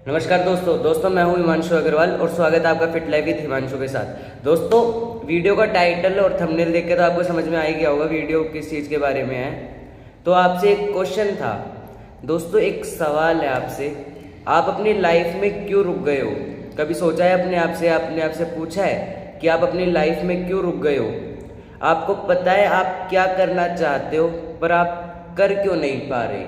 नमस्कार दोस्तों मैं हूं हिमांशु अग्रवाल और स्वागत है आपका फिट लाइफ विद हिमांशु के साथ। दोस्तों, वीडियो का टाइटल और थंबनेल देख के तो आपको समझ में आ ही गया होगा वीडियो किस चीज़ के बारे में है। तो आपसे एक क्वेश्चन था दोस्तों, एक सवाल है आपसे, आप अपनी लाइफ में क्यों रुक गए हो? कभी सोचा है अपने आप से पूछा है कि आप अपनी लाइफ में क्यों रुक गए हो? आपको पता है आप क्या करना चाहते हो पर आप कर क्यों नहीं पा रहे?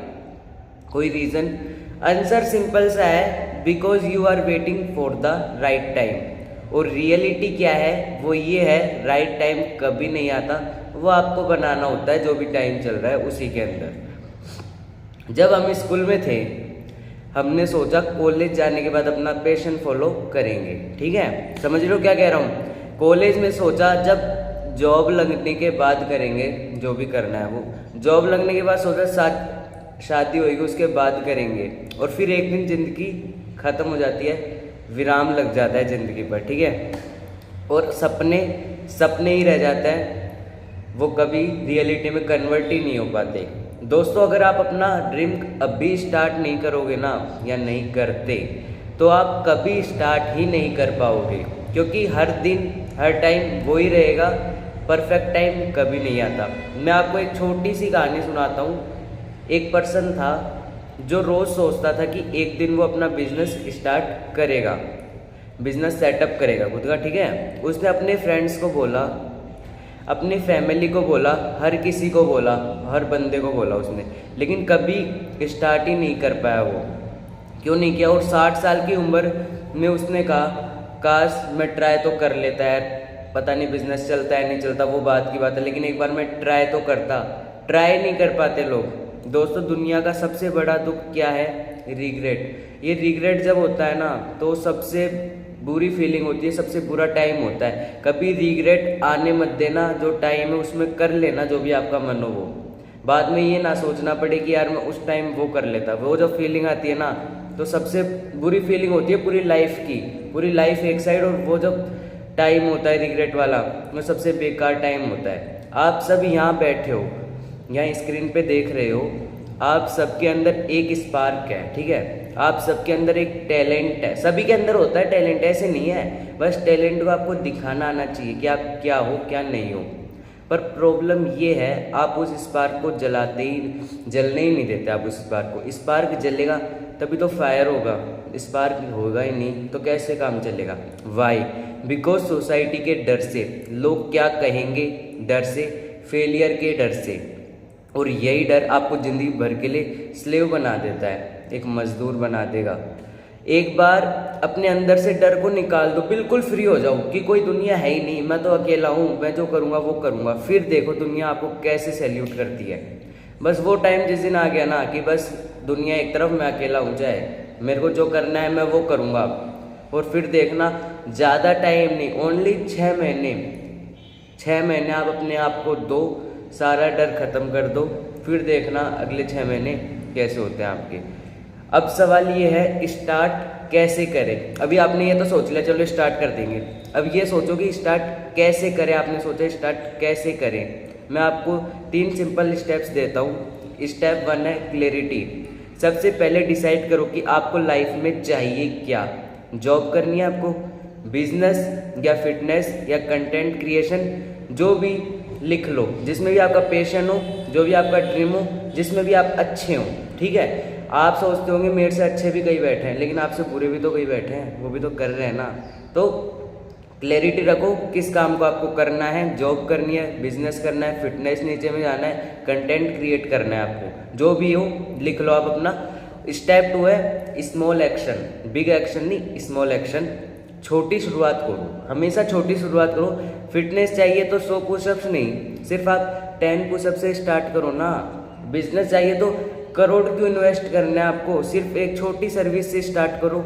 कोई रीज़न? आंसर सिंपल सा है, because you are waiting for the right time. और रियलिटी क्या है? वो ये है, राइट टाइम कभी नहीं आता, वो आपको बनाना होता है जो भी टाइम चल रहा है उसी के अंदर। जब हम स्कूल में थे हमने सोचा कॉलेज जाने के बाद अपना पैशन फॉलो करेंगे, ठीक है, समझ लो क्या कह रहा हूँ। कॉलेज में सोचा जब जॉब लगने के बाद करेंगे, जो भी करना है वो जॉब लगने के बाद सोचा शादी होगी उसके बाद करेंगे, और फिर एक दिन ज़िंदगी ख़त्म हो जाती है, विराम लग जाता है ज़िंदगी पर, ठीक है, और सपने ही रह जाते हैं, वो कभी रियलिटी में कन्वर्ट ही नहीं हो पाते। दोस्तों, अगर आप अपना ड्रीम अभी स्टार्ट नहीं करोगे ना, या नहीं करते, तो आप कभी स्टार्ट ही नहीं कर पाओगे, क्योंकि हर दिन हर टाइम वो ही रहेगा, परफेक्ट टाइम कभी नहीं आता। मैं आपको एक छोटी सी कहानी सुनाता हूँ। एक पर्सन था जो रोज़ सोचता था कि एक दिन वो अपना बिजनेस स्टार्ट करेगा, बिजनेस सेटअप करेगा खुद का, ठीक है। उसने अपने फ्रेंड्स को बोला, अपनी फैमिली को बोला, हर किसी को बोला, हर बंदे को बोला उसने, लेकिन कभी स्टार्ट ही नहीं कर पाया वो। क्यों नहीं किया? और 60 साल की उम्र में उसने कहा काश मैं ट्राई तो कर लेता यार, पता नहीं बिजनेस चलता है नहीं चलता वो बात की बात है, लेकिन एक बार मैं ट्राई तो करता। ट्राई नहीं कर पाते लोग। दोस्तों, दुनिया का सबसे बड़ा दुख क्या है? रिग्रेट। ये रिग्रेट जब होता है ना तो सबसे बुरी फीलिंग होती है, सबसे बुरा टाइम होता है। कभी रिग्रेट आने मत देना, जो टाइम है उसमें कर लेना जो भी आपका मन हो वो। बाद में ये ना सोचना पड़े कि यार मैं उस टाइम वो कर लेता। वो जो फीलिंग आती है ना, तो सबसे बुरी फीलिंग होती है पूरी लाइफ की, पूरी लाइफ एक साइड, और वो जब टाइम होता है रिग्रेट वाला, वो सबसे बेकार टाइम होता है। आप सब यहाँ बैठे हो, यहाँ स्क्रीन पे देख रहे हो, आप सबके अंदर एक स्पार्क है, ठीक है, आप सबके अंदर एक टैलेंट है, सभी के अंदर होता है टैलेंट, ऐसे नहीं है। बस टैलेंट को आपको दिखाना आना चाहिए कि आप क्या हो क्या नहीं हो। पर प्रॉब्लम ये है, आप उस स्पार्क को जलने ही नहीं देते। आप उस स्पार्क को, स्पार्क जलेगा तभी तो फायर होगा, स्पार्क होगा ही नहीं तो कैसे काम चलेगा? वाई? बिकॉज सोसाइटी के डर से, लोग क्या कहेंगे डर से, फेलियर के डर से। और यही डर आपको ज़िंदगी भर के लिए स्लेव बना देता है, एक मजदूर बना देगा। एक बार अपने अंदर से डर को निकाल दो, बिल्कुल फ्री हो जाओ कि कोई दुनिया है ही नहीं, मैं तो अकेला हूँ, मैं जो करूँगा वो करूँगा। फिर देखो दुनिया आपको कैसे सैल्यूट करती है। बस वो टाइम जिस दिन आ गया ना कि बस दुनिया एक तरफ, मैं अकेला हूँ, चाहे मेरे को जो करना है मैं वो करूँगा, और फिर देखना ज़्यादा टाइम नहीं, ओनली 6 महीने, 6 महीने आप अपने आप को दो, सारा डर खत्म कर दो, फिर देखना अगले 6 महीने कैसे होते हैं आपके। अब सवाल ये है, स्टार्ट कैसे करें? अभी आपने ये तो सोच लिया चलो स्टार्ट कर देंगे, अब ये सोचो कि स्टार्ट कैसे करें। आपने सोचा स्टार्ट कैसे करें, मैं आपको 3 सिंपल स्टेप्स देता हूँ। स्टेप 1 है क्लैरिटी। सबसे पहले डिसाइड करो कि आपको लाइफ में चाहिए क्या। जॉब करनी है आपको, बिजनेस या फिटनेस या कंटेंट क्रिएशन, जो भी लिख लो, जिसमें भी आपका पैशन हो, जो भी आपका ड्रीम हो, जिसमें भी आप अच्छे हो, ठीक है। आप सोचते होंगे मेरे से अच्छे भी कई बैठे हैं, लेकिन आपसे बुरे भी तो कई बैठे हैं, वो भी तो कर रहे हैं ना। तो क्लैरिटी रखो किस काम को आपको करना है। जॉब करनी है, बिजनेस करना है, फिटनेस नीचे में जाना है, कंटेंट क्रिएट करना है आपको, जो भी हो लिख लो आप अपना। स्टेप 2 है स्मॉल एक्शन, बिग एक्शन नहीं, स्मॉल एक्शन। छोटी शुरुआत करो, हमेशा छोटी शुरुआत करो। फिटनेस चाहिए तो 100 पुशअप्स नहीं, सिर्फ आप 10 पुशअप से स्टार्ट करो ना। बिजनेस चाहिए तो करोड़ क्यों इन्वेस्ट करना है आपको, सिर्फ एक छोटी सर्विस से स्टार्ट करो।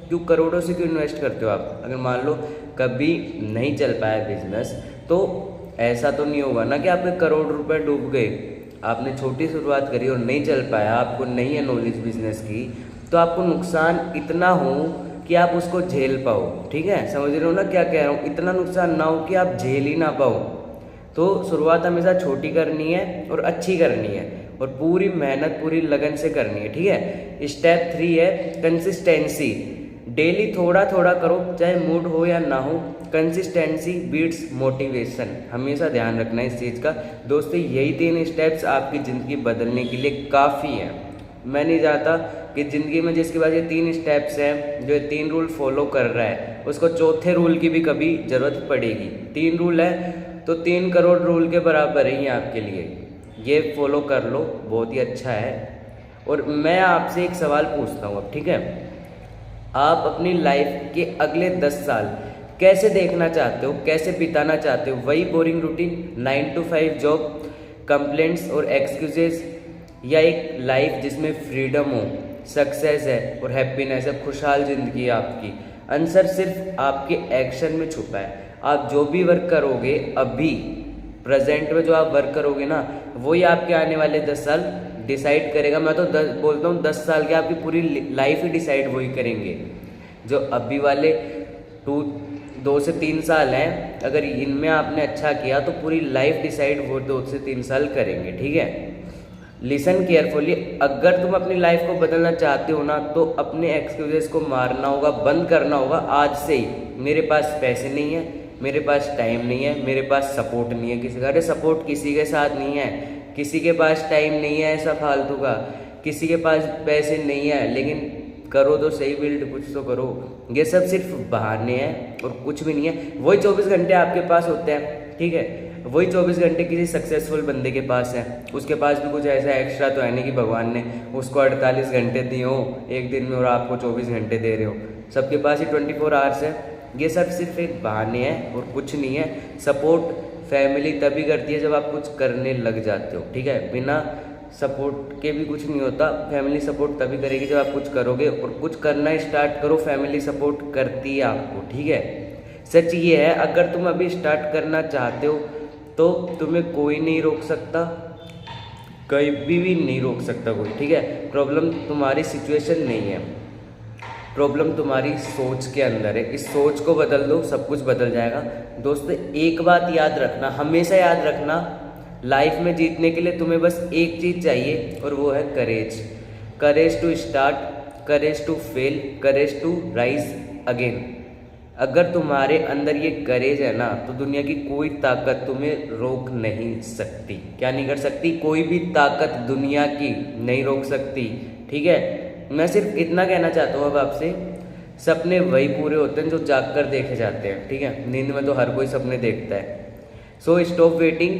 क्यों करोड़ों से क्यों इन्वेस्ट करते हो आप? अगर मान लो कभी नहीं चल पाया बिजनेस, तो ऐसा तो नहीं होगा ना कि आपके करोड़ रुपए डूब गए। आपने छोटी शुरुआत करी और नहीं चल पाया, आपको नहीं है नॉलेज बिजनेस की, तो आपको नुकसान इतना हो कि आप उसको झेल पाओ, ठीक है, समझ रहे हो ना क्या कह रहा हूँ? इतना नुकसान ना हो कि आप झेल ही ना पाओ। तो शुरुआत हमेशा छोटी करनी है और अच्छी करनी है। और पूरी मेहनत पूरी लगन से करनी है, ठीक है। स्टेप 3 है कंसिस्टेंसी। डेली थोड़ा थोड़ा करो, चाहे मूड हो या ना हो। कंसिस्टेंसी बीट्स मोटिवेशन, हमेशा ध्यान रखना इस चीज़ का। दोस्तों यही 3 स्टेप्स आपकी ज़िंदगी बदलने के लिए काफ़ी हैं। मैं नहीं चाहता कि ज़िंदगी में जिसके पास ये 3 स्टेप्स हैं, जो 3 रूल फॉलो कर रहा है, उसको चौथे रूल की भी कभी ज़रूरत पड़ेगी। 3 रूल है तो 3 करोड़ रूल के बराबर ही आपके लिए। ये फॉलो कर लो, बहुत ही अच्छा है। और मैं आपसे एक सवाल पूछता हूँ अब, ठीक है। आप अपनी लाइफ के अगले 10 साल कैसे देखना चाहते हो, कैसे बिताना चाहते हो? वही boring routine, 9 to 5 job, complaints और एक्सक्यूजेस, या एक लाइफ जिसमें फ्रीडम हो, सक्सेस है और हैप्पीनेस है, खुशहाल ज़िंदगी है आपकी? आंसर सिर्फ आपके एक्शन में छुपा है। आप जो भी वर्क करोगे अभी प्रेजेंट में, जो आप वर्क करोगे ना, वही आपके आने वाले 10 साल डिसाइड करेगा। मैं तो बोलता हूँ 10 साल के आपकी पूरी लाइफ ही डिसाइड वही करेंगे। जो अभी वाले 2 से 3 साल हैं, अगर इनमें आपने अच्छा किया तो पूरी लाइफ डिसाइड वो 2 से 3 साल करेंगे, ठीक है। Listen carefully. अगर तुम अपनी लाइफ को बदलना चाहते हो ना, तो अपने एक्सक्यूजेस को मारना होगा, बंद करना होगा आज से ही। मेरे पास पैसे नहीं है, मेरे पास टाइम नहीं है, मेरे पास सपोर्ट नहीं है किसी का। अरे सपोर्ट किसी के साथ नहीं है, किसी के पास टाइम नहीं है ऐसा फालतू का, किसी के पास पैसे नहीं है, लेकिन करो तो सही बिल्ड, कुछ तो करो। ये सब सिर्फ बहाने हैं और कुछ भी नहीं है। वही 24 घंटे आपके पास होते हैं, ठीक है। वही 24 घंटे किसी सक्सेसफुल बंदे के पास है, उसके पास भी कुछ ऐसा एक्स्ट्रा तो है नहीं कि भगवान ने उसको 48 घंटे दिए हो एक दिन में और आपको 24 घंटे दे रहे हो। सबके पास ही 24 आवर्स है। ये सब सिर्फ एक बहाने हैं और कुछ नहीं है। सपोर्ट फैमिली तभी करती है जब आप कुछ करने लग जाते हो, ठीक है। बिना सपोर्ट के भी कुछ नहीं होता। फैमिली सपोर्ट तभी करेगी जब आप कुछ करोगे, और कुछ करना स्टार्ट करो, फैमिली सपोर्ट करती है आपको, ठीक है। सच ये है, अगर तुम अभी स्टार्ट करना चाहते हो तो तुम्हें कोई नहीं रोक सकता, कभी भी नहीं रोक सकता कोई, ठीक है। प्रॉब्लम तुम्हारी सिचुएशन नहीं है, प्रॉब्लम तुम्हारी सोच के अंदर है। इस सोच को बदल दो, सब कुछ बदल जाएगा। दोस्तों एक बात याद रखना, हमेशा याद रखना, लाइफ में जीतने के लिए तुम्हें बस एक चीज़ चाहिए और वो है courage. Courage to start, courage to fail, courage to rise again. अगर तुम्हारे अंदर ये करेज है ना, तो दुनिया की कोई ताकत तुम्हें रोक नहीं सकती। क्या नहीं कर सकती? कोई भी ताकत दुनिया की नहीं रोक सकती, ठीक है। मैं सिर्फ इतना कहना चाहता हूँ अब आपसे, सपने वही पूरे होते हैं जो जाग कर देखे जाते हैं, ठीक है। नींद में तो हर कोई सपने देखता है। So stop waiting,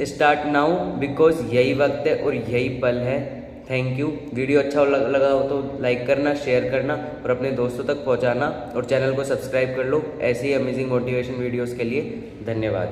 start now, because यही वक्त है और यही पल है। Thank you. वीडियो अच्छा लगा हो तो लाइक करना, शेयर करना और अपने दोस्तों तक पहुंचाना, और चैनल को सब्सक्राइब कर लो ऐसे ही अमेजिंग मोटिवेशन वीडियोस के लिए। धन्यवाद।